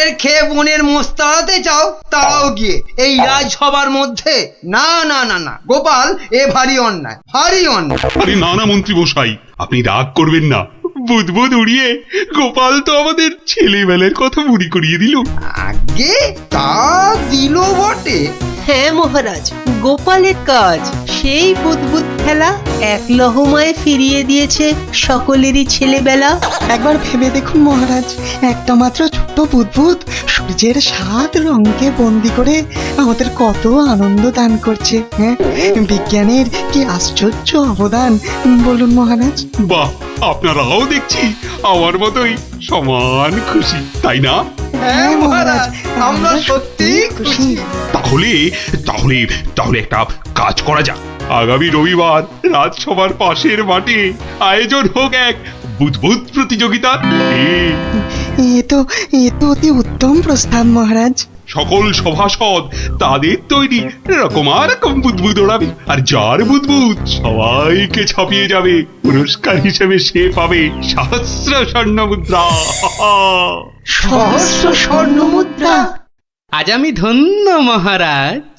মায়ের খেয়ে বোনের মোষ তাড়াতে চাও, তাও গিয়ে এই রাজসভার মধ্যে। না না না না গোপাল, এ ভারী অন্যায়, ভারী অন্যায়। আরে না না মন্ত্রী মশাই, আপনি রাগ করবেন না। বুদবুদ উড়িয়ে গোপাল তো আমাদের ছেলেবেলার কথা মনে করিয়ে দিল। আগে তা দিল বটে। হ্যাঁ মহারাজ, গোপালের কাজ সেই বুদবুদ খেলা এক লহমায় ফিরিয়ে দিয়েছে সকলেরই ছেলেবেলা। একবার ভেবে দেখুন মহারাজ, একটা মাত্র ছোট্ট বুদবুদ সূর্যের 7 রঙকে বন্দি করে আমাদের কত আনন্দ দান করছে। হ্যাঁ, বিজ্ঞানের কি আশ্চর্য অবদান বলুন মহারাজ। বাহ, আপনারাও দেখছি আমার মতোই সমান খুশি, তাই না? হ্যাঁ মহারাজ, আমরা সত্যি খুশি। তাহলে তাহলে তাহলে একটা কাজ করা যাক। আগামী রবিবার রাজসভার পাশের মাঠে আয়োজন হোক এক বুদবুদ প্রতিযোগিতা। এ তো অতি উত্তম প্রস্তাব মহারাজ। সকল সভাসদ তাদের তৈরি রকম বুদবুদ ওড়াবে, আর যার বুদবুদ সবাইকে ছাপিয়ে যাবে, পুরস্কার হিসেবে সে পাবে 1000 স্বর্ণ মুদ্রা। সহস্র স্বর্ণ মুদ্রা। আজ আমি ধন্য মহারাজ।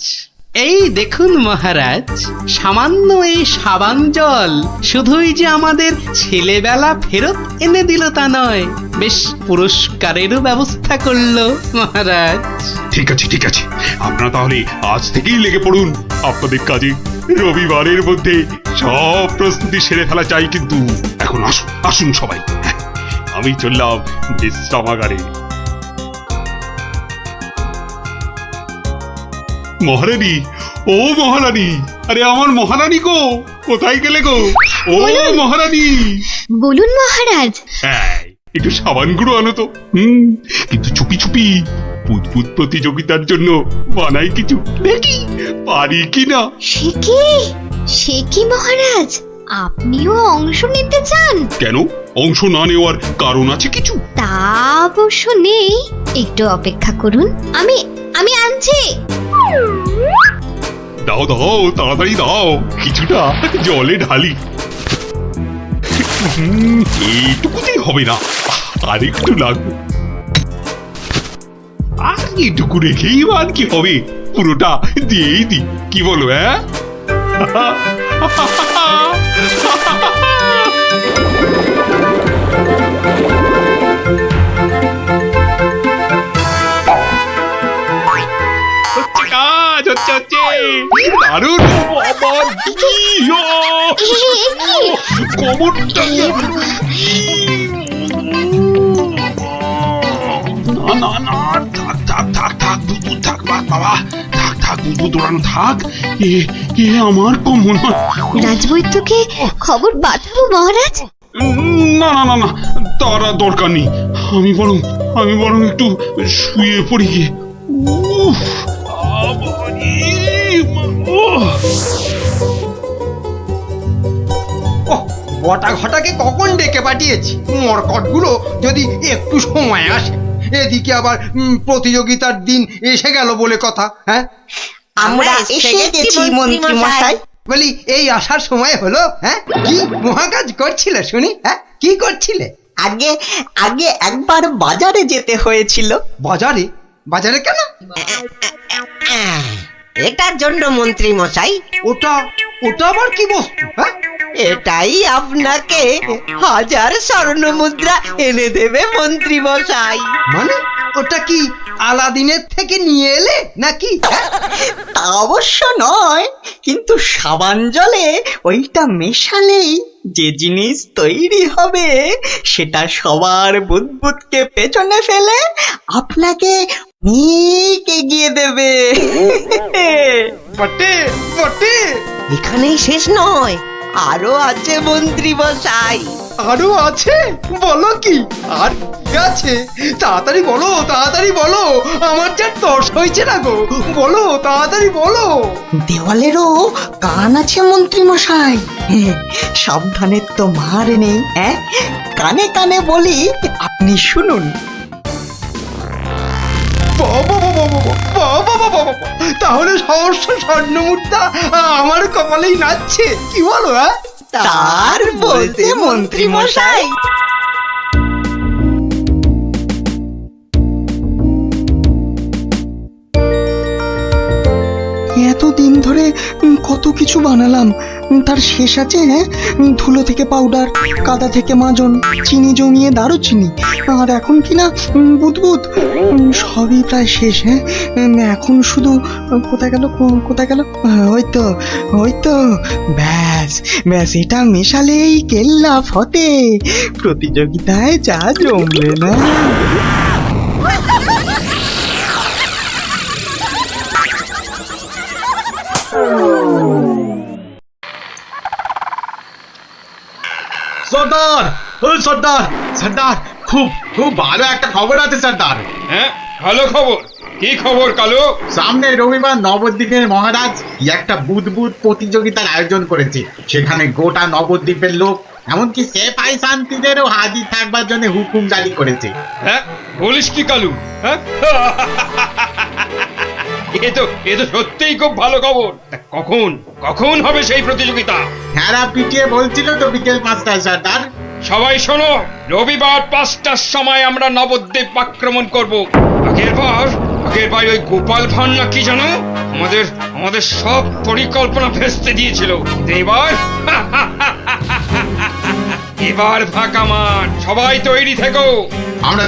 এই দেখুন মহারাজ, সামান্য এই সাবান জল শুধুই যে আমাদের ছেলেবেলা ফেরত এনে দিল তা নয়, বেশ পুরস্কারেরও ব্যবস্থা করলো মহারাজ। ঠিক আছে ঠিক আছে, আপনারা তাহলে আজ থেকেই লেগে পড়ুন আপনাদের কাজে। রবিবারের মধ্যে সব প্রস্তুতি সেরে ফেলা চাই, কিন্তু এখন আসুন আসুন সবাই, আমি চললাম বিশ্রামাগারে। মহারানী, ও মহারানী, আরে আমার মহারানী গো, কোথায় গেলে গো? ও মহারানী। বলুন মহারাজ। হ্যাঁ, একটু সাবান গুঁড়ো আনো তো। কিন্তু চুপি চুপি, বুদবুদ প্রতিযোগিতার জন্য বানাই কিছু, দেখি পারি কিনা। সে কি মহারাজ, আপনিও অংশ নিতে চান? কেন, অংশ না নেওয়ার কারণ আছে কিছু? তা অবশ্য নেই, একটু অপেক্ষা করুন, আমি আনছি। দাও দাও, তাড়াতাড়ি দাও, কিছুটা জলে ঢালি। এইটুকুতেই হবে না, আর একটু লাগবে। আর এইটুকু রেখেই আর কি হবে, পুরোটা দিয়েই দি, কি বলো? হ্যাঁ, দারুণ। কবরটা না না না, থাক থাক থাক থাক বুদবুদ থাক, বাবা থাক থাক, বুদবুদ ওড়ানো থাক। এ আমার কমন। রাজবৈদ্যকে খবর পাঠাবো মহারাজ? না না না না, তার আর দরকার নেই। আমি বরং একটু শুয়ে পড়ি গিয়ে। বটা ঘটাকে কখন ডেকে পাঠিয়েছি, মরকটগুলো যদি একটু সময় আসে। এদিকে আবার প্রতিযোগিতার দিন এসে গেল বলে কথা। হ্যাঁ, আমরা এসে গেছি মন্ত্রী মশাই। বলি এই আসার সময় হলো? হ্যাঁ, কি মহাকাজ করছিলে শুনি? হ্যাঁ, কি করছিলে? আগে একবার বাজারে যেতে হয়েছিল। বাজারে? বাজারে কেন? এটার জন্য মন্ত্রী মশাই। ওটা আবার কি বস্তু? হ্যাঁ, এটাই আপনাকে 1000 স্বর্ণ মুদ্রা এনে দেবে মন্ত্রী মশাই। মানে ওটা কি আলাদিনের থেকে নিয়ে এলে নাকি? তা অবশ্য নয়, কিন্তু সাবান জলে ওইটা মেশালেই যে জিনিস তৈরি হবে সেটা সবার বুদবুদকে পেছনে ফেলে আপনাকে অনেক এগিয়ে দেবে। বটে বটে। এখানেই শেষ নয়, আরো আছে মন্ত্রী মশাই। আরো আছে? বলো কি আর কি আছে? তাড়াতাড়ি বলো, তাড়াতাড়ি বলো, আমার যা তর্স হয়েছে না গো, বলো তাড়াতাড়ি বলো। দেওয়ালেরও কান আছে মন্ত্রী মশাই, সাবধানের তো মার নেই। হ্যাঁ, কানে কানে বলি, আপনি শুনুন। তাহলে 1000 স্বর্ণ মুদ্রা আমার কপালেই নাচছে, কি বলো? হ্যাঁ, তার বলতে মন্ত্রী মশাই। দিন ধরে কত কিছু বানালাম, তার শেষ আছে? হ্যাঁ, ধুলো থেকে পাউডার, কাদা থেকে মাজন, চিনি জমিয়ে দারুচিনি, আর এখন কিনা বুদবুদ, সবই প্রায় শেষ। হ্যাঁ, এখন শুধু কোথায় গেল, কোথায় গেল? ওই তো ব্যাস ব্যাস, এটা মেশালেই কেল্লা ফতে। প্রতিযোগিতায় যা জমলে না। সর্দার, ও সর্দার, সর্দার, খুব খুব ভালো একটা খবর আছে সর্দার। হ্যাঁ, ভালো খবর। কি খবর কালু? সামনে রবিবার নবদ্বীপের মহারাজ কি একটা বুদবুদ প্রতিযোগিতার আয়োজন করেছে। সেখানে গোটা নবদ্বীপের লোক, এমনকি সেপাই শান্তিদেরও হাজির থাকবার জন্য হুকুম জারি করেছে। হ্যাঁ, বলিস কি কালু? হ্যাঁ, এ তো সত্যিই খুব ভালো খবর। তা কখন কখন হবে সেই প্রতিযোগিতা? ভেড়া পিটিয়ে বলছিল তো বিকেল 5টায় সর্দার। সবাই শোনো, রবিবার 5টার সময় আমরা নবদ্বীপ আক্রমণ করব। আগেরবার ওই গোপাল ভাঁড় না কি জানো, আমাদের সব পরিকল্পনা ভেস্তে দিয়েছিল। এবার ফাঁকা মাঠ, সবাই তৈরি থেকো। আমরা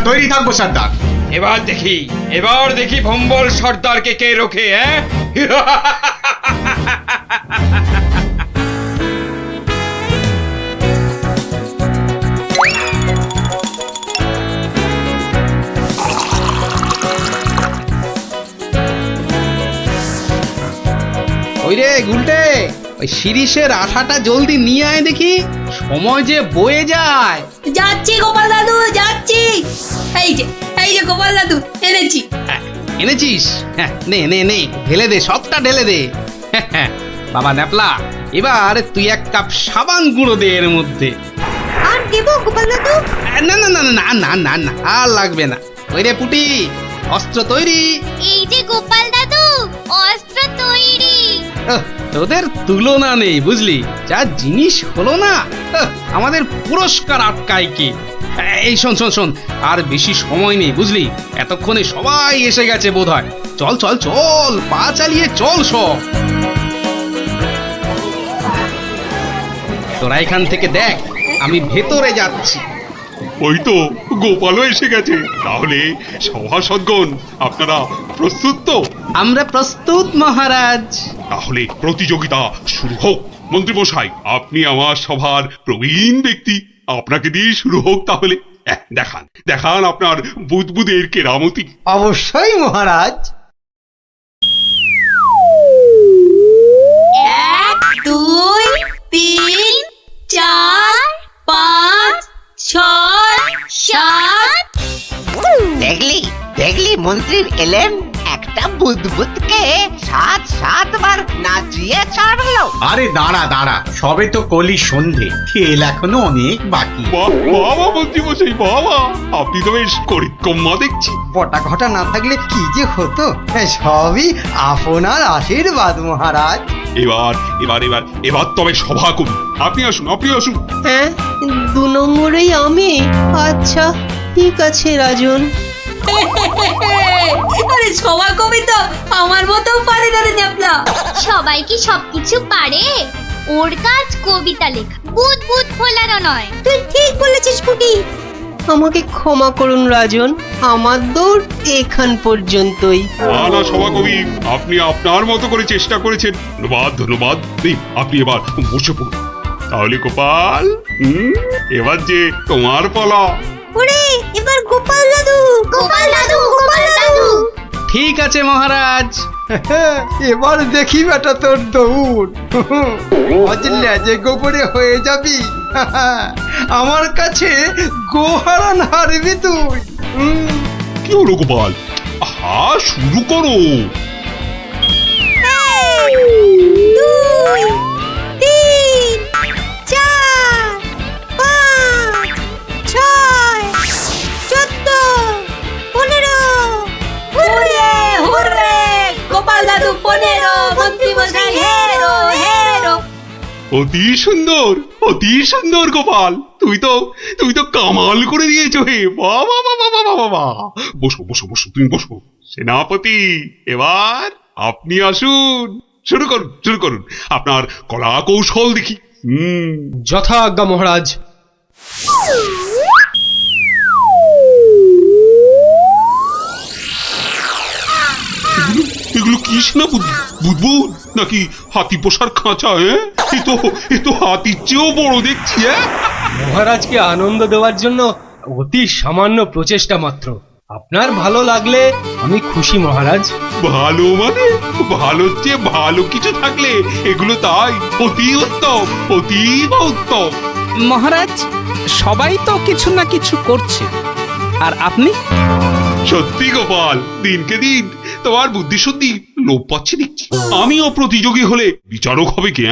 তৈরি থাকবো সর্দার। এবার দেখি ভম্বল সর্দারকে কে রোখে। হ্যাঁ, ওই রে গুলটে, ওই শিরিষের আঠাটা জলদি নিয়ে আয় দেখি, সময় যে বয়ে যায়। যাচ্ছি গোপাল দাদু, যাচ্ছি। এই যে গোপাল দাদু, এনেছি। হ্যাঁ, এনেছিস? হ্যাঁ, নে নে নে, ঢেলে দে, সবটা ঢেলে দে। বাবা ন্যাপলা, এবার তুই 1 কাপ সাবান গুঁড়ো দে এর মধ্যে। আর দেবো গোপাল দাদু? না না না না না না না, আর লাগবে না। ওই রে পুটি, অস্ত্র তৈরি? এই যে গোপাল দাদু, অস্ত্র তৈরি। তোদের তুলনা নেই বুঝলি, যা জিনিস হলো না। আমাদের পুরস্কার আটকায় কে? এই শোন শোন শোন, আর বেশি সময় নেই বুঝলি, এতক্ষণে সবাই এসে গেছে বোধহয়। চল চল চল, পা চালিয়ে চল সব। তোরা এখান থেকে দেখ, আমি ভেতরে যাচ্ছি। ওই তো গোপালও এসে গেছে। তাহলে সভাসদগণ, আপনারা প্রস্তুত তো? আমরা প্রস্তুত মহারাজ। তাহলে প্রতিযোগিতা শুরু হোক। মন্ত্রীমশাই, আপনি আমার সভার প্রবীণ ব্যক্তি, আপনাকে দিয়ে শুরু হোক তাহলে। দেখান আপনার বুদবুদের কেরামতি। অবশ্যই মহারাজ। 1 2 3 4 5 6 7। দেখলি মন্ত্রী এলেন, একটা বুদবুদকে 7বার নাচিয়ে ছাড়লো। আরে দাঁড়া, সবে তো কলি সন্ধে, খেল এখনো অনেক বাকি। বাবা মন্ত্রীমশাই, বাবা, আপনি তো বেশ করিতকম্মা দেখছি। পটা ঘটা না থাকলে কি যে হতো, সবই আপনার আশীর্বাদ মহারাজ। এবার তবে সভা করুন। আপনি আসুন। হ্যাঁ, 2 নম্বরেই আমি? আচ্ছা ঠিক আছে রাজন। আরে সবার কবি তো আমার মতো পারে না রে ন্যাপলা। সবাই কি সবকিছু পারে? ওর কাজ কবিতা লেখা, বুদবুদ ফোলানো নয়। তুই ঠিক বলেছিস পুটি। আমাকে ক্ষমা করুন রাজন, আমার দৌড় এখান পর্যন্তই। না সভাকবি, আপনি আপনার মতো করে চেষ্টা করেছেন। ধন্যবাদ। আপনি এবার বসে পড়ুন। তাহলে গোপাল, এবার যে তোমার পালা। ওরে, এবার গোপাল দাদু। ঠিক আছে মহারাজ। এবার দেখি বেটা তোর দৌড়। অজলে যে গোবরে হয়ে যাবি, আমার কাছে গোহারান হারবি তুই। কি হলো গোপাল? শুরু করো। 2 3 4 5 6 14 15। হুররে গোপাল দাদু 15, মন্ত্রী মশাই হেরো। অতি সুন্দর গোপাল, তুই তো কামাল করে দিয়েছো হে। বাবা, বসো তুমি বসো। সেনাপতি, এবার আপনি আসুন, শুরু করুন, শুরু করুন আপনার কলা কৌশল দেখি। যথা আজ্ঞা মহারাজ। এগুলো কি না বুদবুদ নাকি হাতি পোষার খাঁচা? এ তো হাতির চেয়েও বড় দেখছি। মহারাজকে আনন্দ দেওয়ার জন্য অতি সামান্য প্রচেষ্টা মাত্র। আপনার ভালো লাগলে আমি খুশি মহারাজ। ভালো মানে ভালোর চেয়ে ভালো কিছু থাকলে এগুলো তাই অতি উত্তম, অতীব উত্তম। মহারাজ, সবাই তো কিছু না কিছু করছে, আর আপনি? সত্যি গোপাল, দিনকে দিন তোমার বুদ্ধি সত্যি লোপ পাচ্ছে দেখছি। আমিও প্রতিযোগী হলে বিচারক হবে কি?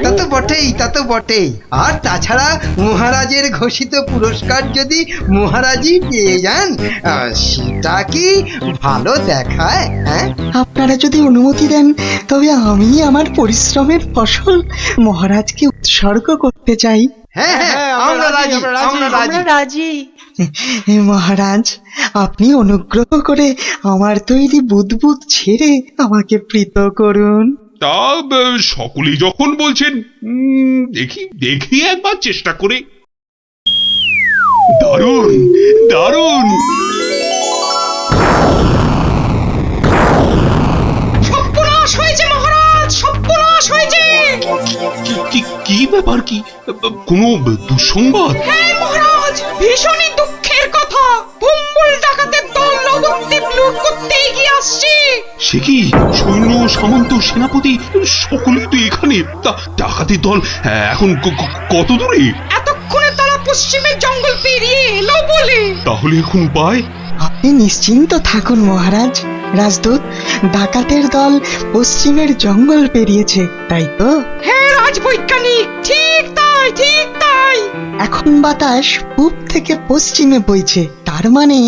তা তো বটেই, তা তো বটেই। আর তাছাড়া মহারাজের ঘোষিত পুরস্কার যদি মহারাজই পেয়ে যান, সেটা কি ভালো দেখায়? হ্যাঁ, আপনারা যদি অনুমতি দেন তবে আমি আমার পরিশ্রমের ফসল মহারাজকে উৎসর্গ করতে চাই। হ্যাঁ হ্যাঁ, আমরা রাজি, আমরা রাজি। রাজি। মহারাজ, আপনি অনুগ্রহ করে আমার তৈরি বুদবুদ ছেড়ে আমাকে প্রীত করুন। তা সকলেই যখন বলছেন, দেখি দেখি একবার চেষ্টা করে। দারুণ দারুণ। সর্বনাশ হয়েছে মহারাজ, সর্বনাশ হয়েছে। কি ব্যাপার? কি কোনো দুঃসংবাদ? হ্যাঁ মহারাজ, ভীষণই দুঃখের কথা। ভম্বল ডাকাতের দল নবদ্বীপ লুট করতে এগিয়ে আসছে। সে কি? সৈন্য, সামন্ত, সেনাপতি সকলে তো এখানে। তা ডাকাতের দল এখন কত দূরে? এতক্ষণে তারা পশ্চিমের জঙ্গল পেরিয়ে এলো বলে। তাহলে এখন উপায়? আপনি নিশ্চিন্ত থাকুন মহারাজ। রাজদূত, ডাকাতের দল পশ্চিমের জঙ্গল পেরিয়েছে, তাই তো? হ্যাঁ রাজবৈজ্ঞানিক, ঠিক তাই, ঠিক তাই। এখন বাতাস পূব থেকে পশ্চিমে বইছে, তার মানে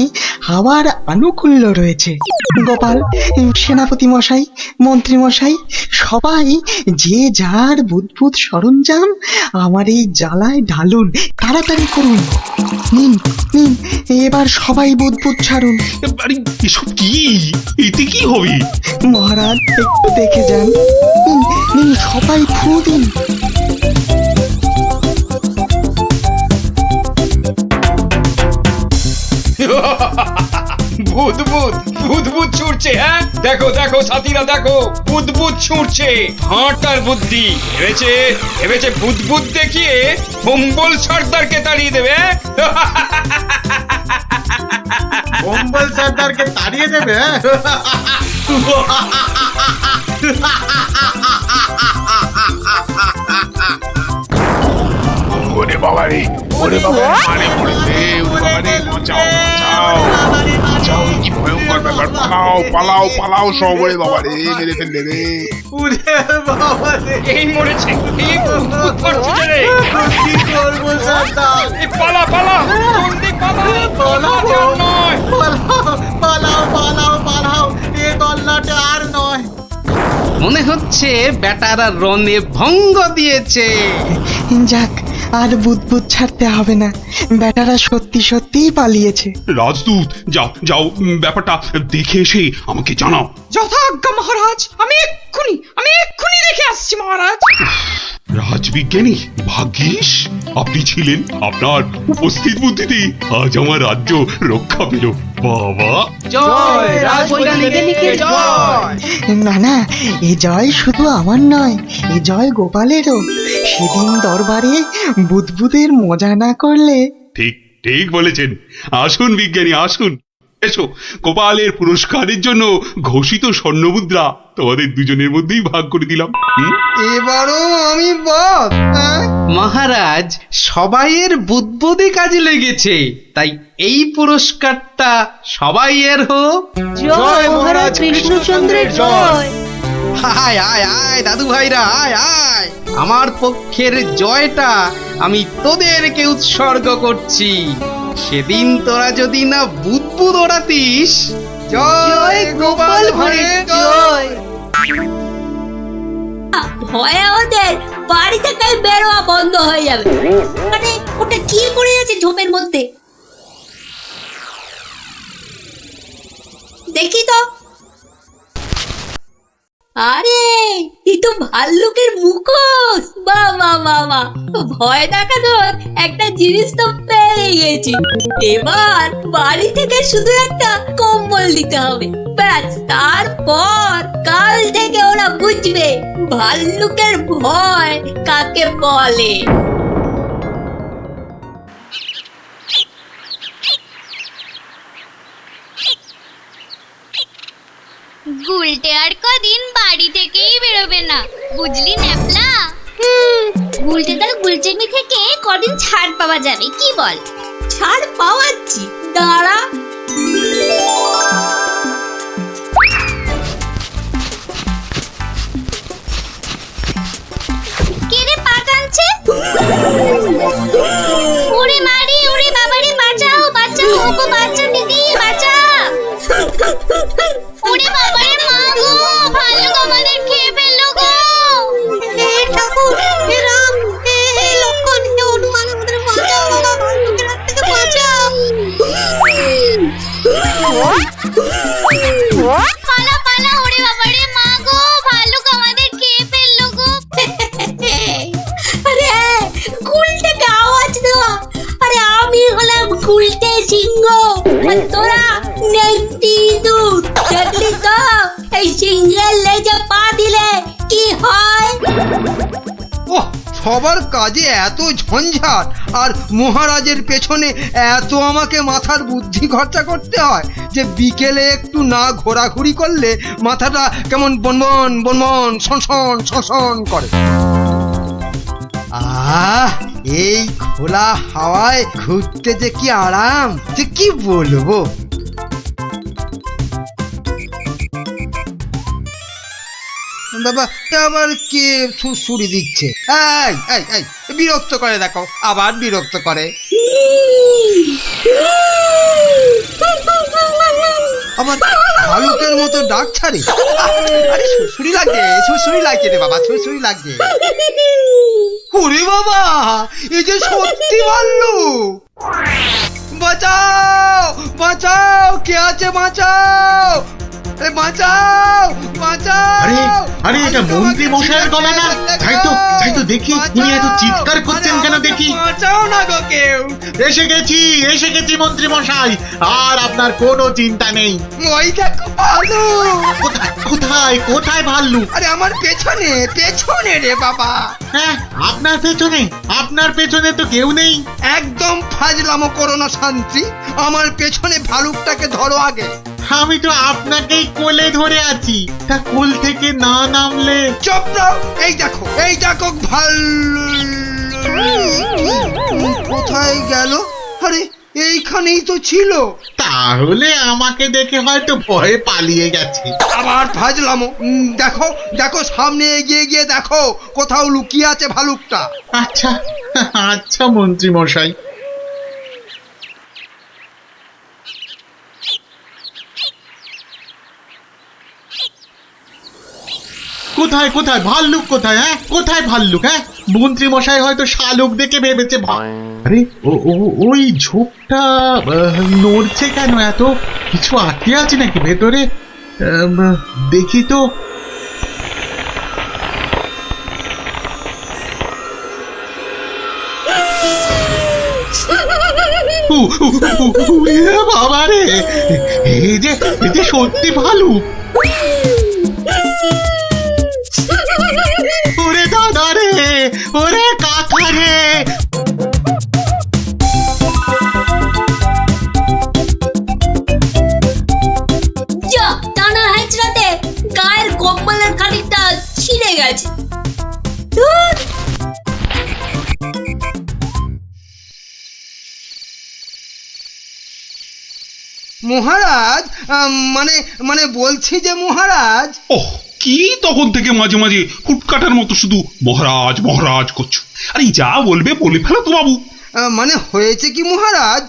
হাওয়ার আনুকূল্য রয়েছে। গোপাল, সেনাপতি মশাই, মন্ত্রী মশাই, সবাই যে যার বুদবুদ সরঞ্জাম আমার এই জ্বালায় ঢালুন, তাড়াতাড়ি করুন। নিন নিন, এবার সবাই বুদবুদ ছাড়ুন। আরে এসব কি? এতে কি হবে? মহারাজ, একটু দেখে যান। নিন নিন, সবাই ফু দিন। বুদবুদ বুদবুদ ছুটছে। হ্যাঁ, দেখো দেখো সাথীরা, দেখো বুদবুদ ছুটছে। হাঁটার বুদ্ধি ভেবেছে, ভেবেছে বুদবুদ দেখিয়ে ভম্বল সর্দারকে তাড়িয়ে দেবে। কম্বল সর্দারকে তাড়িয়ে দেবে? ওরে বাবা রে, ওরে বাবা, মারে পড়েছে, ওরে বাবা রে, বাঁচাও বাঁচাও বাঁচাও, কি ভয়ঙ্কর ব্যাপার! পালাও পালাও পালাও সব! ওরে বাবা রে, মেরে ফেললে রে! উরে বাবা রে, এই মরেছে, এই বুদবুদ করছে রে। কি করবো সর্দার? এই পালা পালা, জলদি পালা, পালাও, বাঁচার নয়। পালাও পালাও পালাও পালাও, এ দল্লাটে আর নয়। মনে হচ্ছে বেটারা রনে ভঙ্গ দিয়েছে। যাক, আর বুদবুদ ছাড়তে হবে না। বেটারা সত্যি সত্যিই পালিয়েছে। রাজদূত, যাও যাও, ব্যাপারটা দেখে এসে আমাকে জানাও। যথাজ্ঞা মহারাজ, আমি এক্ষুনি দেখে আসছি মহারাজ। রাজবিজ্ঞানী, ভাগ্যিস আপনি ছিলেন। আপনার উপস্থিত বুদ্ধিতে আজ আমার রাজ্য রক্ষা পেল। বাবা, জয় রাজবৈজ্ঞানিকের জয়। না না, এ জয় শুধু আমার নয়, এ জয় গোপালেরও। সেদিন দরবারে বুদবুদের মজা না করলে। ঠিক ঠিক বলেছেন। আসুন বিজ্ঞানী, আসুন। এসো, গোপালের পুরস্কারের জন্য ঘোষিত স্বর্ণমুদ্রা তোমাদের দুজনের মধ্যেই ভাগ করে দিলাম। এবারও আমি বাদ। মহারাজ, সবাইয়ের বুদ্বুদে কাজে লেগেছে, তাই এই পুরস্কারটা সবাইয়ের হোক। জয় মহারাজ কৃষ্ণচন্দ্রের জয়। আয় আয় আয় দাদু ভাইরা, আয় আয়। আমার পক্ষের জয়টা আমি তোদেরকে উৎসর্গ করছি। সেদিন তোরা যদি না বুদবুদ ওড়াতিস। জয় গোপাল ভাঁড়ের জয়। ভয়ে ওদের বাড়ি থেকে বেরোয়া বন্ধ হয়ে যাবে। মানে ওটা কি পড়ে আছে ঝোপের মধ্যে? দেখি তো। আরে এই তো ভাল্লুকের মুখোশ, বাহ বাহ বাহ বাহ, ভয় দেখানোর একটা জিনিস তো পেয়ে গেছি। এবার বাড়ি থেকে শুধু একটা কম্বল দিতে হবে, ব্যাস। তারপর কাল থেকে ওরা বুঝবে ভাল্লুকের ভয় কাকে বলে। গুলটে আর কদিন বাড়ি থেকেই বেরোবে না, বুঝলি ন্যাপলা? গুলটে তার গুলচেমি থেকে কদিন ছাড় পাওয়া যাবে, কি বল? ছাড় পাওয়াচ্ছি, দাঁড়া। কে রে পা টানছে? ওরে মারি, ওরে বাবারে, বাঁচাও বাঁচাও, ওগো বাঁচাও দিদি, বাঁচাও। ওরে বাবারে, মা গো, ভাল্লুক আমাদের খেয়ে ফেললো গো। হে ঠাকুর, হে রাম, হে লক্ষণ, হে হনুমান, আমাদের বাঁচাও বাবা, ভাল্লুকের হাত থেকে বাঁচাও। পালা পালা, ওরে বাবারে, মা গো, ভাল্লুক আমাদের খেয়ে ফেললো গো। আরে গুলটেকে আওয়াজ দেওয়া, আরে আমি হলাম গুলটে সিংহ, আর তোরা নেংটি দুধ। দেখলি তো এই সিংহের লেজে পা দিলে কি হয়? ওহ, সবার কাজে এত ঝঞ্ঝাট, আর মহারাজের পেছনে এত আমাকে মাথার বুদ্ধি খরচা করতে হয় যে বিকেলে একটু না ঘোরাঘুরি করলে মাথাটা কেমন বনবন বনবন শনশন শনশন করে। এই খোলা হাওয়ায় ঘুরতে যে কি আরাম, যে কি বলবো। বাবা, আবার কে সুড়সুড়ি দিচ্ছে? এই এই এই, বিরক্ত করে, দেখো আবার বিরক্ত করে। আবার ভালুকের মতো ডাক ছাড়ে। আরে সুড়সুড়ি লাগছে, সুড়সুড়ি লাগছে রে বাবা, সুড়সুড়ি লাগছে। ওরে বাবা, এই যে সত্যি ভাল্লুক! বাঁচাও বাঁচাও, কে আছে বাঁচাও, বাঁচাও বাঁচাও। আরে আরে, এটা মন্ত্রী মশাইয়ের গলা না? তাই তো দেখি, উনি এত চিৎকার করছেন কেন দেখি। বাঁচাও না গো কেউ। এসে গেছি মন্ত্রী মশাই, আর আপনার কোনো চিন্তা নেই। ওই দেখো ভাল্লুক। কোথায় কোথায় ভাল্লুক? আরে আমার পেছনে পেছনে রে বাবা। হ্যাঁ, আপনার পেছনে তো কেউ নেই। একদম ফাজলামো করো না শান্তি, আমার পেছনে ভালুকটাকে ধরো আগে। আমি তো আপনাকেই কোলে ধরে আছি, তা কোল থেকে না নামলে। চুপ রও, এই দেখো ভাল্লুক কোথায় গেল? আরে এইখানেই তো ছিল। তাহলে আমাকে দেখে হয়তো ভয়ে পালিয়ে গেছে। আবার ফাজলামো। দেখো দেখো, সামনে এগিয়ে গিয়ে দেখো কোথাও লুকিয়ে আছে ভালুকটা। আচ্ছা আচ্ছা মন্ত্রী মশাই। কোথায় কোথায় ভাল্লুক, কোথায়? হ্যাঁ, কোথায় ভাল্লুক? হ্যাঁ, মন্ত্রী মশাই হয়তো শালুক দেখে ভেবেছে। আরে ওই ঝোপটা নড়ছে কেন? এত কিছু আটকে আছে নাকি ভেতরে? দেখি তো। বাবা রে, এই যে সত্যি ভালুক। ওরে দাদা রে, ওরে কাকা রে। যা, টানা হেঁচড়াতে গায়ের কম্বলের খানিকটা ছিঁড়ে গেছে। ধুর। মহারাজ, মানে বলছি যে মহারাজ। ওহ, কি তখন থেকে মাঝে মাঝে হুটকাটার মতো শুধু মহারাজ মহারাজ করছো? আরে যা বলবে বলে ফেলো তো বাবু। মানে হয়েছে কি মহারাজ,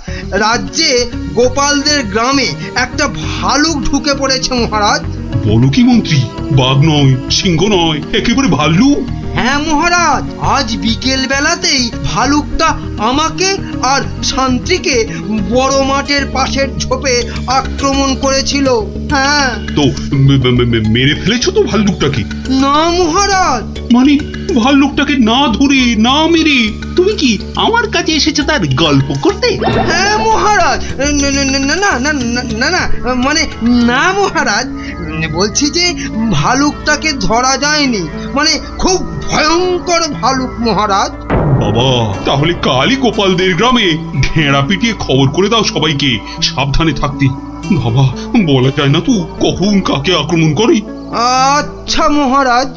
রাজ্যে গোপালদের গ্রামে একটা ভালুক ঢুকে পড়েছে মহারাজ। বলো কি মন্ত্রী? বাঘ নয়, সিংহ নয়, একেবারে ভাল্লুক? হ্যাঁ মহারাজ, আজ বিকেল বেলাতেই ভালুকটা আমাকে আর শান্তিকে বড় মাঠের পাশের ঝোপে আক্রমণ করেছিল। হ্যাঁ। তো মেরে ফেলেছো তো ভাল্লুকটাকে? না মহারাজ। মানে ভাল্লুকটাকে না ধরে না মেরে তুমি কি আমার কাছে এসেছো তার গল্প করতে? হ্যাঁ মহারাজ, না না না না না না না, মানে না মহারাজ, বলছি যে ভালুকটাকে ধরা যায়নি, মানে খুব ভয়ঙ্কর ভালুক মহারাজ। বাবা, তাহলে কালই গোপালদের গ্রামে ঘেরা পিটিয়ে খবর করে দাও সবাইকে সাবধানে থাকতে। বাবা, বলা যায় না তো কখন কাকে আক্রমণ করে। আচ্ছা মহারাজ।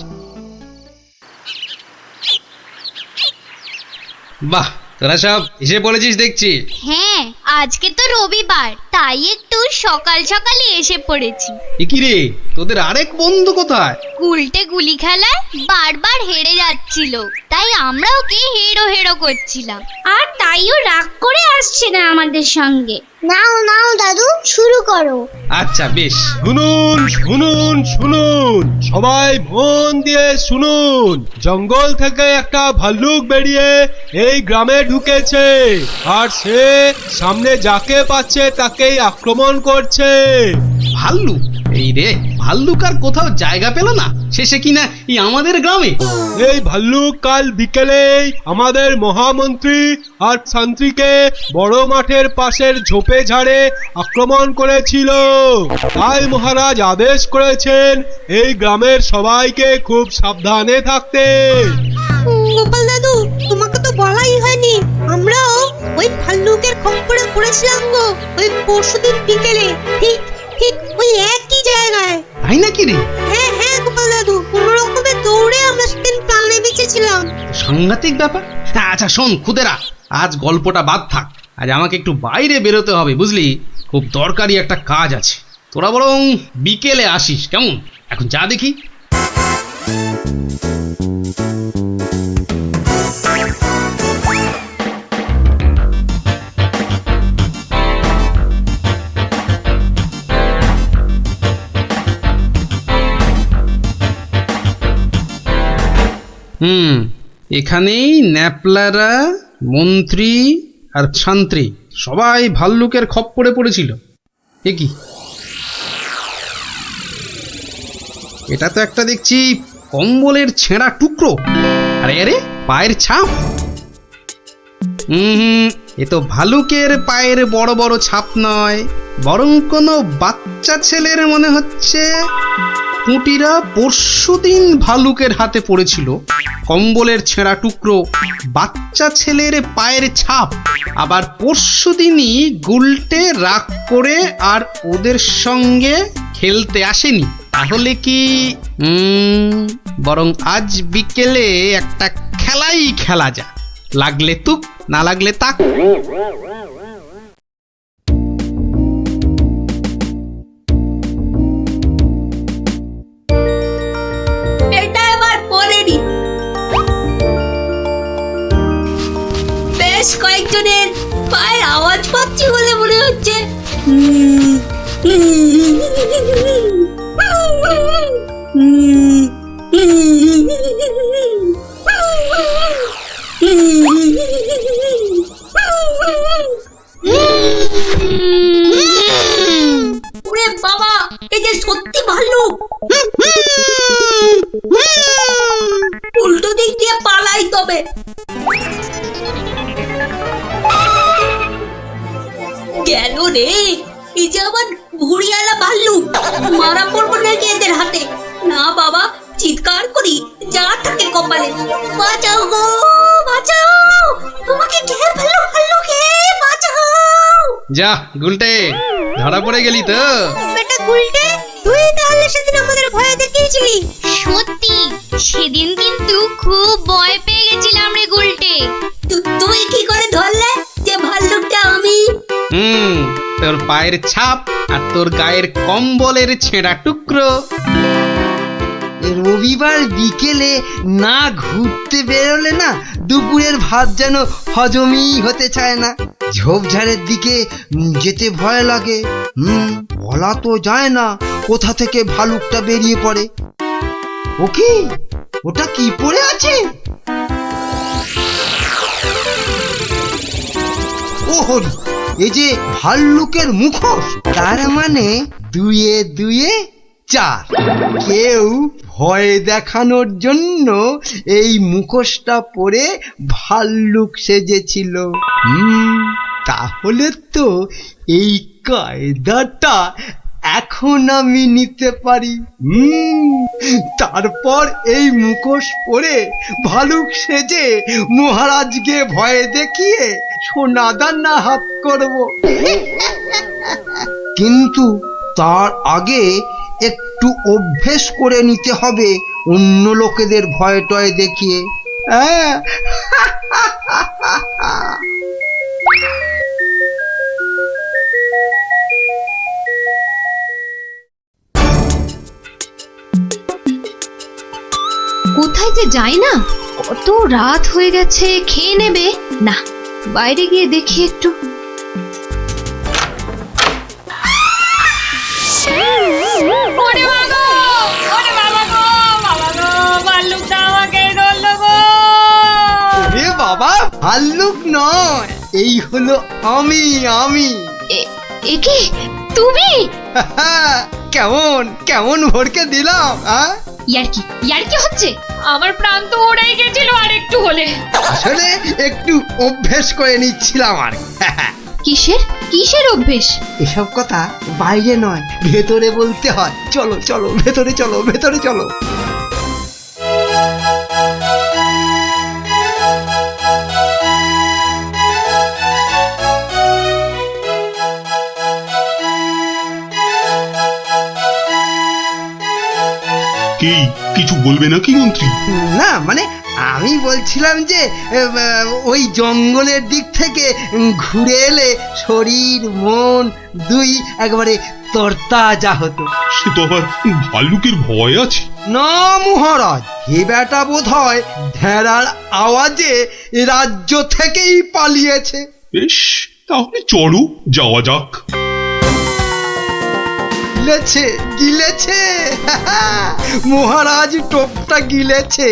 বাহ, তোরা সব এসে পড়েছিস দেখছি। হ্যাঁ, আজকে তো রবিবার, তাই একটু সকাল সকালে এসে পড়েছি। এ কি রে, তোদের আরেক বন্ধু কোথায়? উল্টে গুলি খেলায় বারবার হেরে যাচ্ছিল, তাই আমরা ওকে হেরো হেরো করছিলাম, আর তাইও রাগ করে আসছে না আমাদের সঙ্গে। নাও নাও দাদু, শুরু করো। আচ্ছা বেশ। শুনুন শুনুন শুনুন, সবাই মন দিয়ে শুনুন। জঙ্গল থেকে একটা ভাল্লুক বেরিয়ে এই গ্রামে ঢুকেছে, আর সে সামনে যাকে পাচ্ছে তাকেই আক্রমণ করছে। ভাল্লুক? এই রে, ভাল্লুক আর কোথাও জায়গা পেল না, শেষে কিনা এই আমাদের গ্রামে। এই ভাল্লুক কাল বিকেলেই আমাদের মহামন্ত্রী আর শান্তিকে বড় মাঠের পাশের ঝোপে ঝাড়ে আক্রমণ করেছিল। তাই মহারাজ আদেশ করেছেন এই গ্রামের সবাইকে খুব সাবধানে থাকতে। গোপাল দাদু, তোমাকে তো বলাই হয়নি, আমরাও ওই ভাল্লুকের খপ্পরে পড়েছিলাম গো, ওই পরশুদিন বিকেলে, ঠিক ঠিক ওই একই জায়গায়। তাই নাকি রে? হ্যাঁ হ্যাঁ গোপাল দাদু, কোনো রকমে দৌড়ে আমরা সেদিন প্রাণে বেঁচেছিলাম। সাংঘাতিক ব্যাপার। আচ্ছা শোন খুদেরা, আজ গল্পটা বাদ থাক, আজ আমাকে একটু বাইরে বেরোতে হবে বুঝলি, খুব দরকারি একটা কাজ আছে। তোরা বরং বিকেলে আসিস, কেমন? এখন যা দেখি। এখানেই ন্যাপলারা, মন্ত্রী আর শান্ত্রী সবাই ভাল্লুকের খপ্পরে পড়েছিল। এ কি, এটা তো একটা দেখছি কম্বলের ছেঁড়া টুকরো। আরে আরে, পায়ের ছাপ। এ তো ভালুকের পায়ের বড় বড় ছাপ নয়, বরং কোনো বাচ্চা ছেলের মনে হচ্ছে। কুটিরা পরশুদিন ভালুকের হাতে পড়েছিল, কম্বলের ছেঁড়া টুকরো, বাচ্চা ছেলের পায়ের ছাপ। আবার পরশুদিনই গুলটে রাগ করে আর ওদের সঙ্গে খেলতে আসেনি। তাহলে কি বরং আজ বিকেলে একটা খেলাই খেলা যা, লাগলে তুক না লাগলে তাক। এটা এবার পড়েনি। বেশ কয়েকজনের পায়ের আওয়াজ পাচ্ছি বলে মনে হচ্ছে। ওরে বাবা, এই যে সত্যি ভাল্লুক। উল্টো দিক দিয়ে পালাই তবে। গেল রে, এই যে আবার ভুড়িয়ালা ভাল্লুক। মারা পড়বো নাকি এদের হাতে? না বাবা, চিৎকার করি যা থাকে কপালে। বাঁচাও গো, বাঁচাও, তোমাকে ঘের ফেলো ভাল্লুকে, বাঁচাও। যা গুলটে, ধরা পড়ে গেলি তো। বেটা গুলটে, তুই তাহলে সেদিন আমাদের ভয় দেখিয়েছিলি। সত্যি, সেদিন কিন্তু খুব ভয় পেয়ে গেছিলাম রে গুলটে। তুই কি করে ধরলে যে ভাল্লুকটা আমি? তোর পায়ের ছাপ আর তোর গায়ের কম্বলের ছেঁড়া টুকরো। রবিবার বিকেলে না ঘুরতে বেরোলে না দুপুরের ভাত যেন হজমই হতে চায় না। ঝোপঝাড়ের দিকে যেতে ভয় লাগে। বলা তো যায় না কোথা থেকে ভালুকটা বেরিয়ে পড়ে। ও কি, ওটা কি পড়ে আছে? ও হরি, এই যে ভাল্লুকের মুখোশ। তার মানে 2 এ 2 4। কেউ ভয় দেখানোর জন্য এই মুখোশটা পরে ভাল্লুক সেজেছিল। তাহলে তো এই কায়দাটা এখন আমি নিতে পারি। তারপর এই মুখোশ পরে ভালুক সেজে মহারাজকে ভয় দেখিয়ে সোনাদানা হাত করব। কিন্তু তার আগে একটু অভ্যেস করে নিতে হবে অন্য লোকেদের ভয় টয় দেখিয়ে। কোথায় যে যাই না, কত রাত হয়ে গেছে। খেয়ে নেবে না, বাইরে গিয়ে দেখি একটু। বাবা, ভাল্লুক নয়, এই হলো আমি। এ কি তুমি? কেমন কেমন ভরকে দিলাম? ইয়ার্কি হচ্ছে? আমার প্রাণ তো ওড়াই গেছিল আর একটু হলে। আসলে একটু অভ্যেস করে নিচ্ছিলাম আর। কিসের অভ্যেস? এসব কথা বাইরে নয়, ভেতরে বলতে হয়। চলো চলো, ভেতরে চলো, ভেতরে চলো। কি কিছু বলবে নাকি মন্ত্রী? না মানে আমি বলছিলাম যে ওই জঙ্গলের দিক থেকে ঘুরে এলে শরীর মন দুই একবারে তরতাজা হতো। সে তো আবার ভাল্লুকের ভয় আছে। না মহারাজ, হে বেটা বোধ হয় ভেড়ার আওয়াজে রাজ্য থেকেই পালিয়েছে। বেশ, তাহলে চলো যাওয়া যাক। গিলেছে মহারাজ, টোপটা গিলেছে।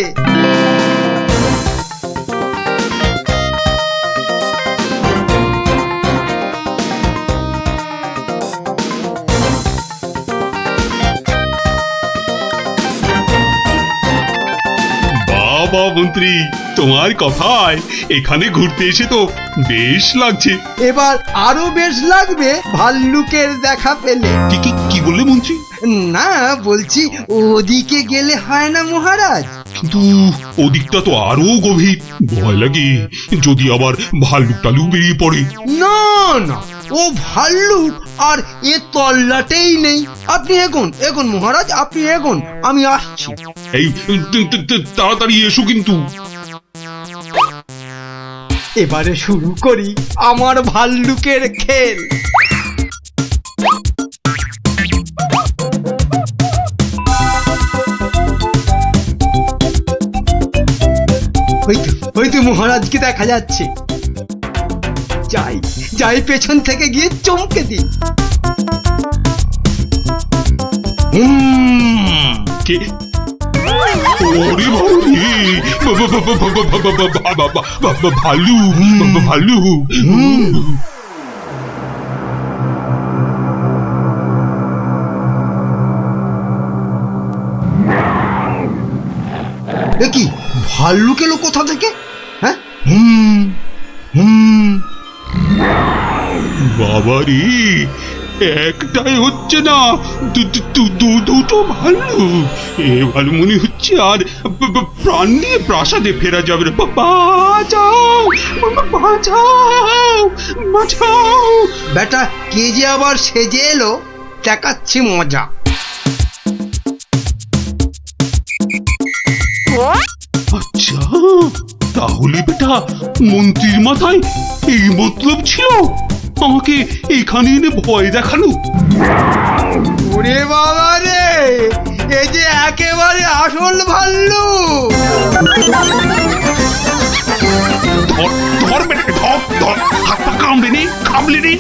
বাবা মন্ত্রী, তোমার কথায় এখানে ঘুরতে এসে তো বেশ লাগছে। এবার আরো বেশ লাগবে ভাল্লুকের দেখা পেলে। কি বললে মন্ত্রী? না বলছি, ওদিকে গেলে হয় না মহারাজ? কিন্তু ওদিকটা তো আরো গভীর। ভয় লাগে যদি আবার ভাল্লুক টালুক বেরিয়ে পড়ে। না না, ও ভাল্লুক আর এ তল্লাটেই নেই। আপনি এগোন মহারাজ, আপনি এগোন, আমি আসছি। এই তাড়াতাড়ি এসো কিন্তু। এবারে শুরু করি আমার ভাল্লুকের খেল। হয়তো মহারাজকে দেখা যাচ্ছে। যাই পেছন থেকে গিয়ে চমকে দিই। ভাল্লু কি ভাল্লুক এলো কোথা থেকে? হ্যাঁ, বাবারি, একটাই হচ্ছে না, দুটো ভাল্লুক। এবার মনে হচ্ছে আর প্রাণ নিয়ে প্রাসাদে ফেরা যাবে না। বাঁচাও। বেটা কে যে আবার সেজে এলো, দেখাচ্ছি মজা। আচ্ছা, তাহলে বেটা মন্ত্রীর মাথায় এই মতলব ছিল আমাকে এখানে এনে ভয় দেখানো। ওরে বাবা রে, এই যে একেবারে আসল ভাল্লুক। ধর বেটা, ধর, হাত পা কামড়ে নে।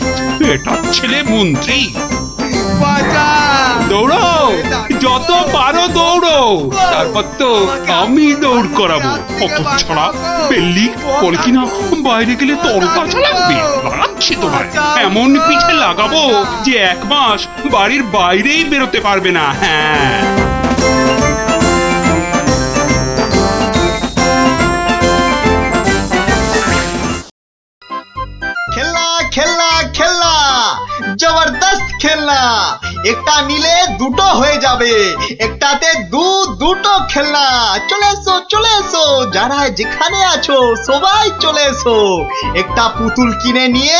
এটা ছেলে মন্ত্রী। বাঁচা! দৌড়ো, যত পারো দৌড়ো। তারপর তো আমি দৌড় করাবো। কত ছড়া বেল্লি বলে কিনা বাইরে গেলে তরতাজা লাগবে। লাগাচ্ছি তোমার এমন পিঠে লাগাবো যে 1 মাস বাড়ির বাইরেই বেরোতে পারবে না। হ্যাঁ, খেলনা খেলনা খেলনা জবরদস্ত খেলনা, একটা নিলে দুটো হয়ে যাবে, একটাতে দুটো খেলনা। চলে এসো যারা যেখানে আছো সবাই চলে এসো, একটা পুতুল কিনে নিয়ে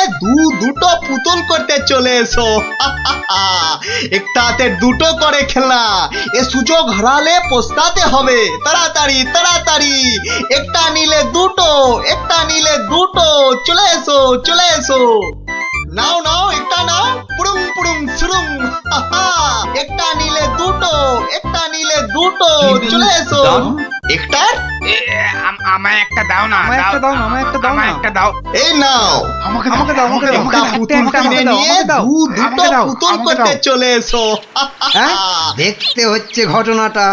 দুটো পুতুল করতে চলে এসো। একটাতে দুটো করে খেলনা, এ সুযোগ হারালে পস্তাতে হবে। তাড়াতাড়ি তাড়াতাড়ি, একটা নিলে দুটো, একটা নিলে দুটো। চলে এসো চলে এসো, নাও নাও একটা নাও, পুরুম পুরুম সুরুম। একটা নিলে দুটো, একটা নিলে দুটো। চলে এসো। একটা আমায় একটা দাও না, আমায় একটা দাও। এই নাও, আমাকে দাও। একটা পুতুল কিনে নিয়ে দুটো পুতুল করতে চলে এসো। হ্যাঁ, দেখতে হচ্ছে ঘটনাটা।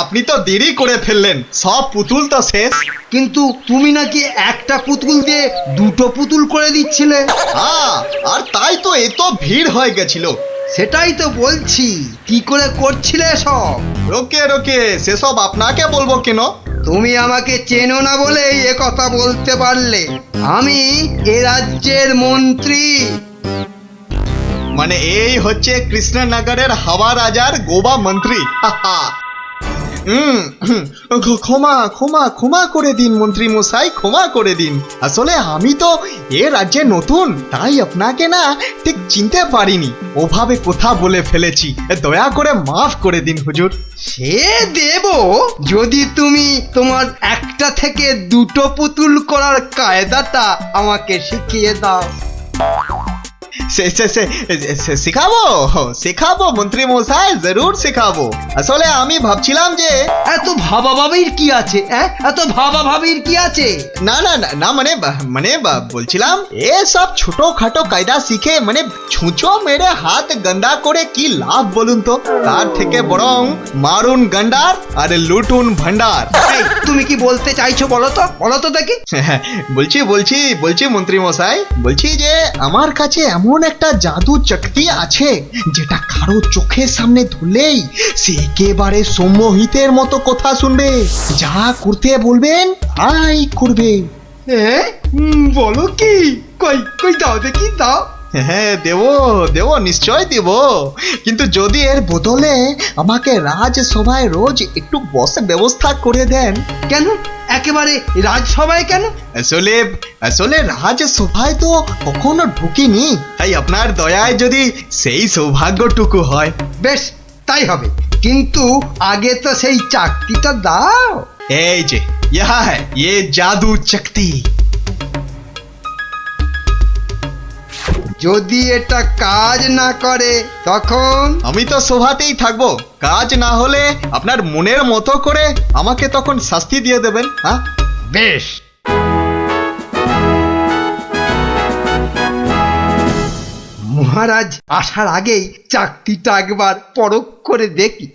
আপনি তো দেরি করে ফেললেন, সব পুতুল তো শেষ। কিন্তু তুমি নাকি একটা পুতুল দিয়ে দুটো পুতুল করে দিচ্ছিলে। হ্যাঁ, আর তাই তো এত ভিড় হয়ে গেছিল। সেটাই তো বলছি, কি করে করছিলে সব? রোকে সেসব আপনাকে বলবো কেন? তুমি আমাকে চেনো না বলেই এ কথা বলতে পারলে। আমি এ রাজ্যের মন্ত্রী। মানে এই হচ্ছে কৃষ্ণনগরের হাওয়া রাজার গোবা মন্ত্রী। ক্ষমা করে দিন মন্ত্রী মশাই, ক্ষমা করে দিন। আসলে আমি তো এ রাজ্যে নতুন, তাই আপনাকে না ঠিক চিনতে পারিনি, ওভাবে কথা বলে ফেলেছি, দয়া করে মাফ করে দিন হুজুর। সে দেব, যদি তুমি তোমার একটা থেকে দুটো পুতুল করার কায়দাটা আমাকে শিখিয়ে দাও। শেখাবো মন্ত্রী মশাই, জরুর শেখাবো। আসলে আমি ভাবছিলাম যে এত ভাবাভাবির কি আছে? এত ভাবাভাবির কি আছে? না মানে বলছিলাম এসব ছোটখাটো কায়দা শিখে মানে ছুঁচো মেরে হাত গন্ডা করে কি লাভ বলুন তো? তার থেকে বরং মারুন গন্ডার আর লুটুন ভান্ডার। তুমি কি বলতে চাইছো বলো তো দেখি। বলছি মন্ত্রী মশাই, বলছি যে আমার কাছে এমন একটা জাদু শক্তি আছে যেটা কারো চোখের সামনে ধরলেই সে একেবারে সম্মোহিতের মতো কথা শুনবে, যা করতে বলবেন তাই করবে। বলো কি? কই দাও দেখি, দাও। হ্যাঁ, দেবো নিশ্চয় দেব, কিন্তু যদি এর বদলে আমাকে রাজসভায় রোজ একটু বসে ব্যবস্থা করে দেন। কেন একেবারে রাজসভায় কেন? আসলে রাজসভায় তো কখনো ঢুকিনি, তাই আপনার দয়ায় যদি সেই সৌভাগ্যটুকু হয়। বেশ, তাই হবে, কিন্তু আগে তো সেই চাকতিটা দাও। এই যে ইয়ে জাদু শক্তি। যদি এটা কাজ না করে তখন? আমি তো সভাতেই থাকবো, কাজ না হলে আপনার মনের মতো করে আমাকে তখন শাস্তি দিয়ে দেবেন। হ্যাঁ, বেশ। মহারাজ আসার আগেই চাকতিটা একবার পরখ করে দেখি।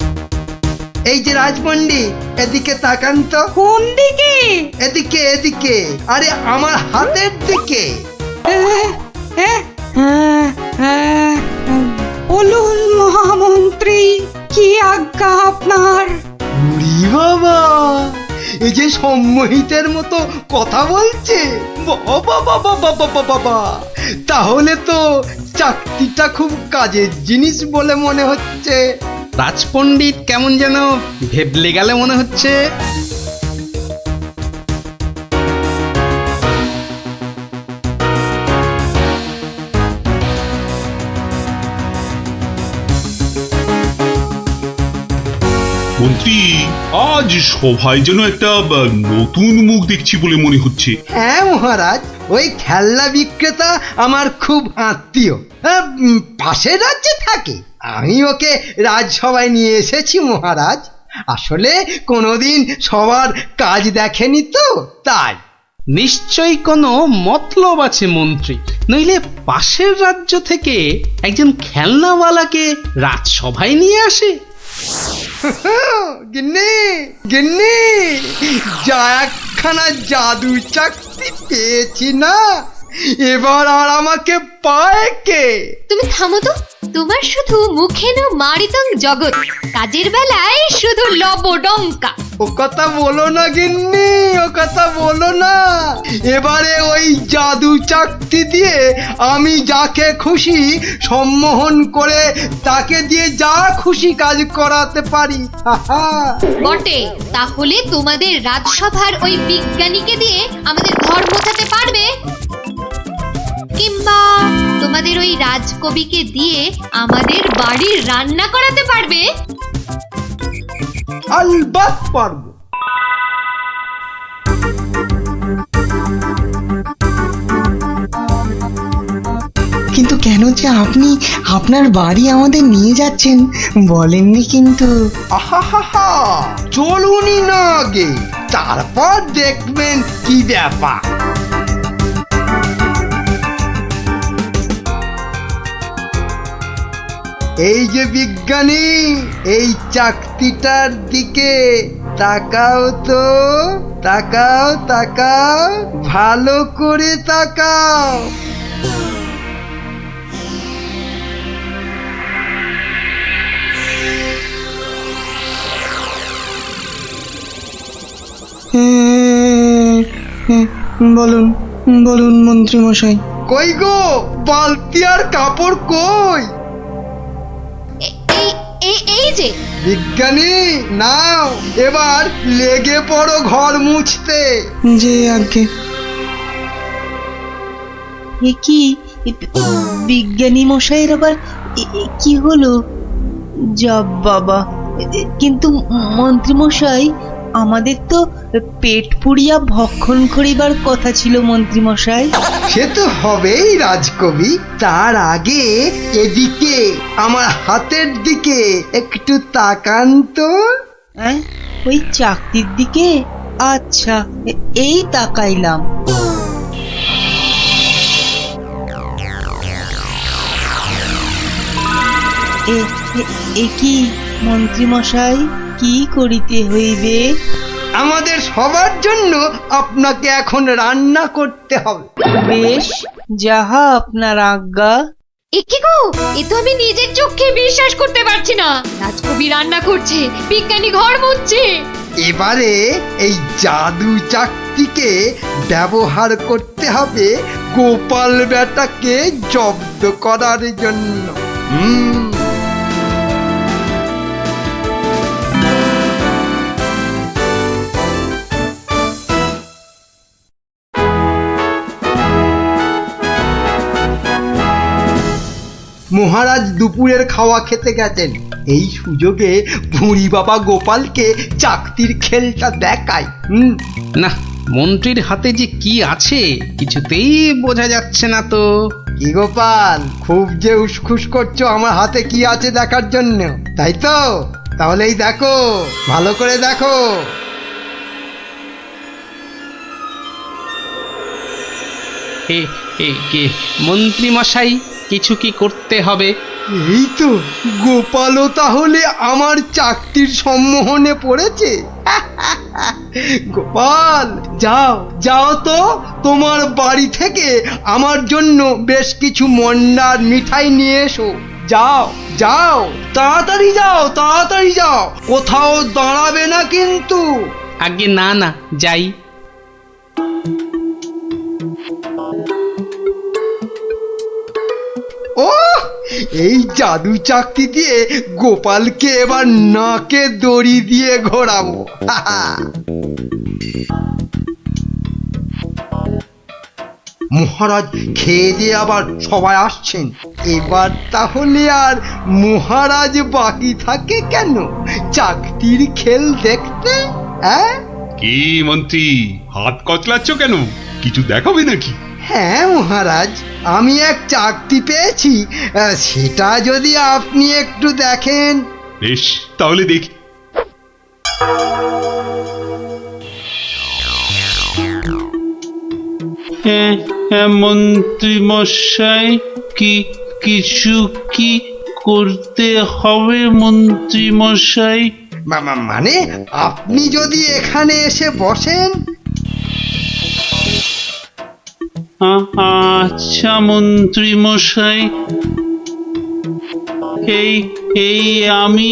এই যে রাজপণ্ডিত, এদিকে তাকান তো। কোন দিকে? এদিকে, আরে আমার হাতের দিকে। বলুন মহামন্ত্রী, কি আজ্ঞা আপনার? উরি বাবা, এই যে সম্মোহিতের মতো কথা বলছে। বাবা, তাহলে তো চাকতিটা খুব কাজের জিনিস বলে মনে হচ্ছে। রাজপণ্ডিত কেমন যেন ভেবলে গেলে মনে হচ্ছে। মন্ত্রী, আজ সভায় যেন একটা নতুন মুখ দেখছি বলে মনে হচ্ছে। হ্যাঁ মহারাজ, ওই খেলনা বিক্রেতা আমার খুব আত্মীয়, পাশের রাজ্যে থাকে। আমি ওকে রাজসভায় নিয়ে এসেছি মহারাজ। আসলে কোনোদিন সবার কাজ দেখেনি তো, তাই। নিশ্চয়ই কোনো মতলব আছে মন্ত্রী। নইলে পাশের রাজ্য থেকে একজন খেলনাওয়ালাকে রাজসভায় নিয়ে আসে। গিন্নি গিন্নি, যা একখানা জাদু চাকতি পেয়েছি না, এবার আর আমাকে পায় কে? তুমি থামো তো, তোমার শুধু মুখে না মারিতং জগৎ, কাজের বেলায় শুধু লবডঙ্কা। ও কথা বলো না গিন্নি, ও কথা বলো না। এবারে ওই জাদু চাকতি দিয়ে আমি যাকে খুশি সম্মোহন করে তাকে দিয়ে যা খুশি কাজ করাতে পারি। বটে, তাহলে তোমাদের রাজসভার ওই বিজ্ঞানীকে দিয়ে আমাদের ঘর মোছাতে পারবে? কিংবা তোমাদের ওই রাজকবিকে দিয়ে আমাদের বাড়ির রান্না করাতে পারবে? আলবাত পারবো। কিন্তু কেন যে আপনি আপনার বাড়ি আমাদের নিয়ে যাচ্ছেন বলেননি কিন্তু। আহা, চলুনি না আগে, তারপর দেখবেন কি ব্যাপার। এই যে বিজ্ঞানী, এই চাকতিটার দিকে তাকাও তো, তাকাও তাকাও, ভালো করে তাকাও। বলুন বলুন মন্ত্রী মশাই। কই গো, বালতি আর কাপড় কই? এই যে বিজ্ঞানী, নাও এবার লেগে পড়ো ঘর মুছতে। যে আগে এ কি, বিজ্ঞানী মশাইয়ের আবার কি হলো? যাব বাবা, কিন্তু মন্ত্রী মশাই, আমাদের তো পেট পুড়িয়া ভক্ষণ করিবার কথা ছিল মন্ত্রী মশাই। সে তো হবেই রাজকবি, তার আগে এদিকে আমার হাতের দিকে একটু তাকান তো। ওই চাকতির দিকে? আচ্ছা, এই তাকাইলাম। এ কি মন্ত্রী মশাই, কি করিতে হইবে? আমাদের সবার জন্য আপনাকে এখন রান্না করতে হবে। বেশ, যাহা আপনার আজ্ঞা। কি গো, এ তো আমি নিজের চোখে বিশ্বাস করতে পারছি না। রাজকবি রান্না করছে, বিজ্ঞানী ঘর মুছছে। এবারে এই জাদু চাকতিকে ব্যবহার করতে হবে গোপাল বেটাকে জব্দ করার জন্য। মহারাজ দুপুরের খাওয়া খেতে গেছেন, এই সুযোগে ভুঁড়ি বাবা গোপালকে চাকতির খেলটা দেখায়। না, মন্ত্রীর হাতে যে কি আছে কিছুতেই বোঝা যাচ্ছে না তো। কি গোপাল, খুব যে উসখুস করছো আমার হাতে কি আছে দেখার জন্য, তাই তো? তাহলেই দেখো, ভালো করে দেখো। মন্ত্রী মশাই, কিছু কি করতে হবে? এই তো, গোপালও তাহলে আমার চাকতির সম্মোহনে পড়েছে। গোপাল, যাও যাও তো, তোমার বাড়ি থেকে আমার জন্য বেশ কিছু মন্ডার মিঠাই নিয়ে এসো। যাও যাও, তাড়াতাড়ি যাও, তাড়াতাড়ি যাও, কোথাও দাঁড়াবে না কিন্তু। আগে না না, যাই। ও, এই জাদু চাকতি দিয়ে গোপালকে এবার নাকে দড়ি দিয়ে ঘোরাবো। মহারাজ খেয়ে দিয়ে আবার সবাই আসছেন, এবার তাহলে আর মহারাজ বাকি থাকে কেন চাকতির খেল দেখতে? কি মন্ত্রী, হাত কচলাচ্ছ কেন? কিছু দেখাবে নাকি? হ্যাঁ মহারাজ, আমি এক চাকতি পেয়েছি, সেটা যদি আপনি একটু দেখেন। বেশ, তাহলে দেখি। মন্ত্রী মশাই কিছু কি করতে হবে মন্ত্রী মশাই? মানে আপনি যদি এখানে এসে বসেন। আচ্ছা মন্ত্রী মশাই, এই আমি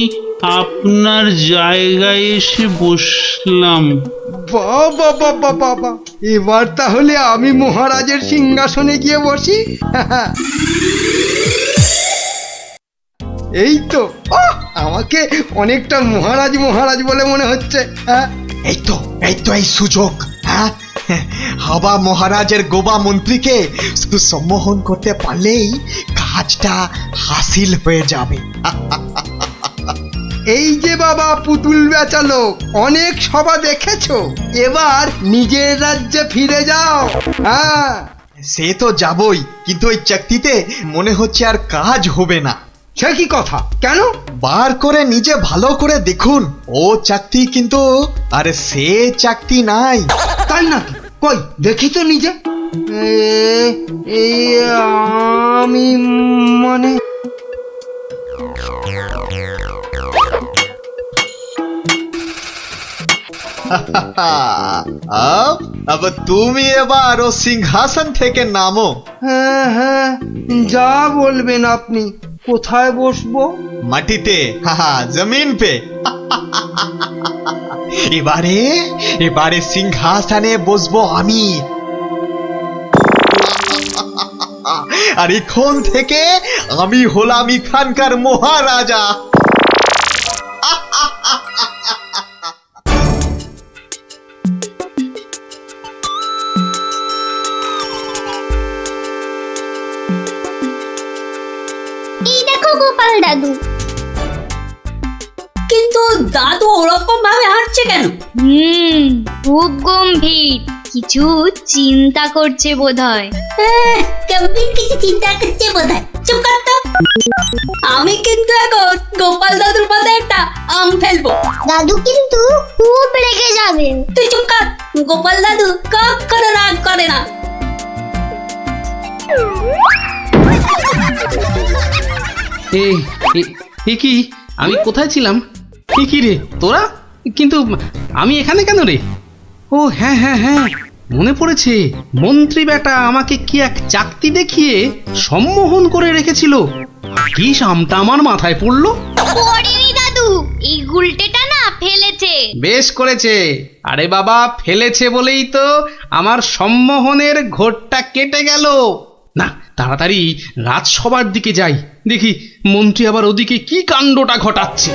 আপনার জায়গায় এসে বসলাম। বাবা বাবা বাবা, এবার তাহলে আমি মহারাজের সিংহাসনে গিয়ে বসি। এই তো, আমাকে অনেকটা মহারাজ মহারাজ বলে মনে হচ্ছে। এই তো এই সুযোগ। হ্যাঁ, হাবা মহারাজের গোবা মন্ত্রীকে শুধু সম্মোহন করতে পারলেই কাজটা হাসিল হয়ে যাবে। এই যে বাবা পুতুল বেচালো, অনেক সভা দেখেছো, এবার নিজের রাজ্যে ফিরে যাও। হ্যাঁ, সে তো যাবই, কিন্তু ওই চাকতিতে মনে হচ্ছে আর কাজ হবে না। সে কি কথা? কেন? বার করে নিজে ভালো করে দেখুন, ও চাকতি কিন্তু আরে সে চাকতি নাই। তাই নাকি? কই দেখি তো নিজে। এই আমি মানে अब তুমি এবার ও সিংহাসন থেকে নামো। হ্যাঁ হ্যাঁ, যা বলবেন আপনি। কোথায় বসবো? মাটিতে, জমিন পে। এবারে সিংহাসনে বসবো আমি। আর এখন থেকে আমি হলাম এখানকার মহারাজা। এই দেখো গোপাল দাদু। কিন্তু দাদু ওরকম ভাবে হাঁটছে কেন? খুব গম্ভীর, কিছু চিন্তা করছে বোধহয়। গম্ভীর কিছু চিন্তা করছে বোধহয়। চুপ কর তো। আমি কিন্তু এখন গোপাল দাদুর মাথায় একটা আম ফেলবো। দাদু কিন্তু খুব রেগে যাবে। তুই চুপ কর। গোপাল দাদু কখনো রাগ করে না। এ কি, আমি কোথায় ছিলাম? কি রে তোরা? কিন্তু আমি এখানে কেন রে? ও হ্যাঁ হ্যাঁ হ্যাঁ, মনে পড়েছে। মন্ত্রী বেটা আমাকে কি এক চাকতি দেখিয়ে সম্মোহন করে রেখেছিল। কি সামটা আমার মাথায় পড়লো। পড়েনি দাদু, এই গুলটেটা না ফেলেছে। বেশ করেছে। আরে বাবা, ফেলেছে বলেই তো আমার সম্মোহনের ঘোরটা কেটে গেল। না, তাড়াতাড়ি রাজসভার দিকে যাই, দেখি মন্ত্রী আবার ওদিকে কি কাণ্ডটা ঘটাচ্ছে।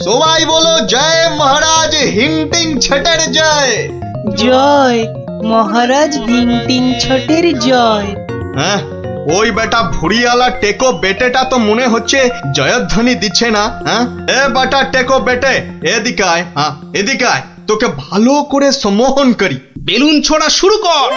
সবাই বলো জয় মহারাজ হিংটিং ছটের জয়। জয় মহারাজ হিংটিং ছটের জয়। হ্যাঁ, ওই বেটা ভুড়িয়ালা টেকো বেটেটা তো মনে হচ্ছে জয়ধ্বনি দিচ্ছে না। হ্যাঁ, এ বেটা টেকো বেটে, এদিকে আয়। হ্যাঁ, এদিকে আয়, তোকে ভালো করে সম্মোহন করি। বেলুন ছোড়া শুরু কর।